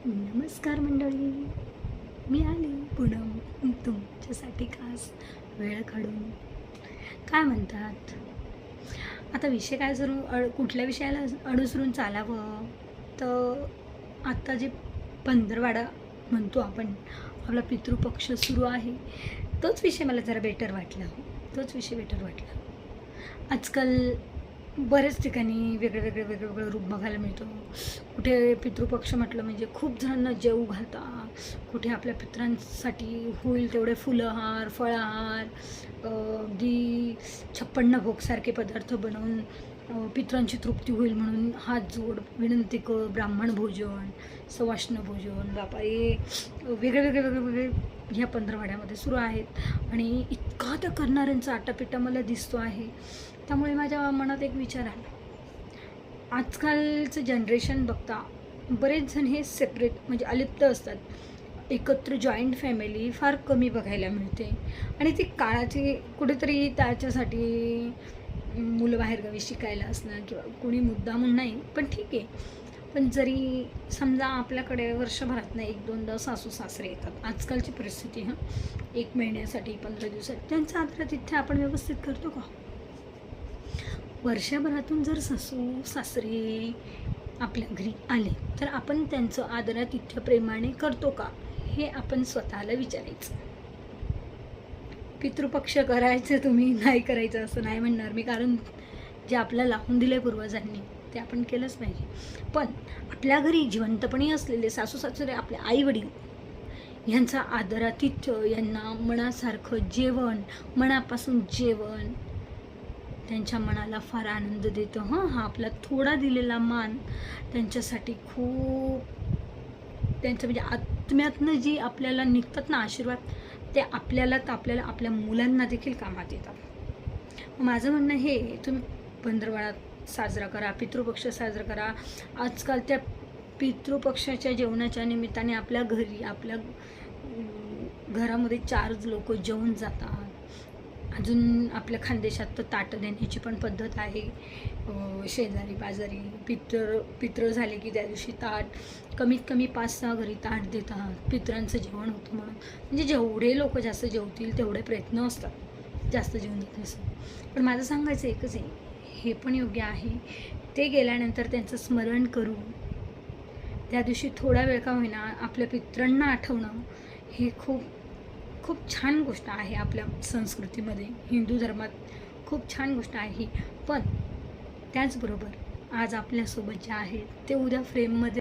नमस्कार मंडळी, मी आले पुन्हा तुमच्यासाठी खास वेळ काढून. काय म्हणतात आता विषय काय कुठल्या विषयाला अनुसरून चालावं? तर आता जे पंधरवाडा म्हणतो आपण, आपला पितृपक्ष सुरू आहे, तोच विषय मला जरा बेटर वाटला. आजकाल बऱ्याच ठिकाणी वेगळं रूप बघायला मिळतं. कुठे पितृपक्ष म्हटलं म्हणजे खूप जणांना जेवू घालता, कुठे आपल्या पितरांसाठी होईल तेवढे फुलहार, फळाहार, अगदी 56 भोगसारखे पदार्थ बनवून पितरांची तृप्ती होईल म्हणून हात जोड, विनंती कर, ब्राह्मण भोजन, सवाष्ण भोजन, बापा हे वेगळे ह्या पंधरवाड्यामध्ये सुरू आहेत. आणि इतका त्या करणाऱ्यांचा आटापिटा मला दिसतो आहे. त्यामुळे माझ्या मनात एक विचार आला, आजकालचं जनरेशन बघता बरेच जण हे सेपरेट म्हणजे अलिप्त असतात. एकत्र जॉईंट फॅमिली फार कमी बघायला मिळते. आणि ती काळाची कुठेतरी त्याच्यासाठी मुलं बाहेरगावी शिकायला असणं किंवा कोणी मुद्दामून नाही, पण ठीक आहे. पण जरी समजा आपल्याकडे वर्षभरात नाही 1-2दा सासू सासरे येतात, आजकालची परिस्थिती 1 महिन्यासाठी 15 दिवसासाठी त्यांचा आदरातिथ्य आपण व्यवस्थित करतो का? वर्षभरातून जर सासू सासरे आपल्या घरी आले तर आपण त्यांचं आदरातिथ्य प्रेमाने करतो का, हे आपण स्वतःला विचारायचं. पितृपक्ष करायचं तुम्ही, नाही करायचं असं नाही म्हणणार मी, कारण जे आपल्याला लावून दिलं पूर्वजांनी ते आपण केलंच पाहिजे. पण आपल्या घरी जिवंतपणी असलेले सासू सासरे, आपले आई वडील, यांचा आदरातिथ्य, यांना मनासारखं जेवण, मनापासून जेवण त्यांच्या मनाला फार आनंद देतं. हा आपला थोडा दिलेला मान त्यांच्यासाठी खूप, त्यांचं म्हणजे आत्म्यातनं जी आपल्याला निघतात ना आशीर्वाद, ते आपल्याला आपल्या मुलांना देखील कामात येतात. माझं म्हणणं हे, तुम्ही पंधरवाडा साजरा करा, पितृपक्ष साजरा करा. आजकाल त्या पितृपक्षाच्या जेवणाच्या निमित्ताने आपल्या घरामध्ये 4 लोक जेवून जातात. अजून आपल्या खानदेशात तर ताटं देण्याची पण पद्धत आहे. शेजारी पाजारी पित्र झाले की त्या दिवशी ताट कमीत कमी 5-6 घरी ताट देतात, पितरांचं जेवण होतं म्हणून. म्हणजे जेवढे लोक जास्त जेवतील तेवढे प्रयत्न असतात जास्त जेवण देण्याचं. पण माझं सांगायचं एकच आहे, हे पण योग्य आहे, ते गेल्यानंतर त्यांचं स्मरण करू, त्या दिवशी थोडा वेळ का होईना आपल्या पितरांना आठवणं, हे खूप खूप छान गोष्ट आहे. आपल्या संस्कृतीमध्ये, हिंदू धर्मात खूप छान गोष्ट आहे ही. पण त्याचबरोबर आज आपल्यासोबत जे आहेत ते उद्या फ्रेममध्ये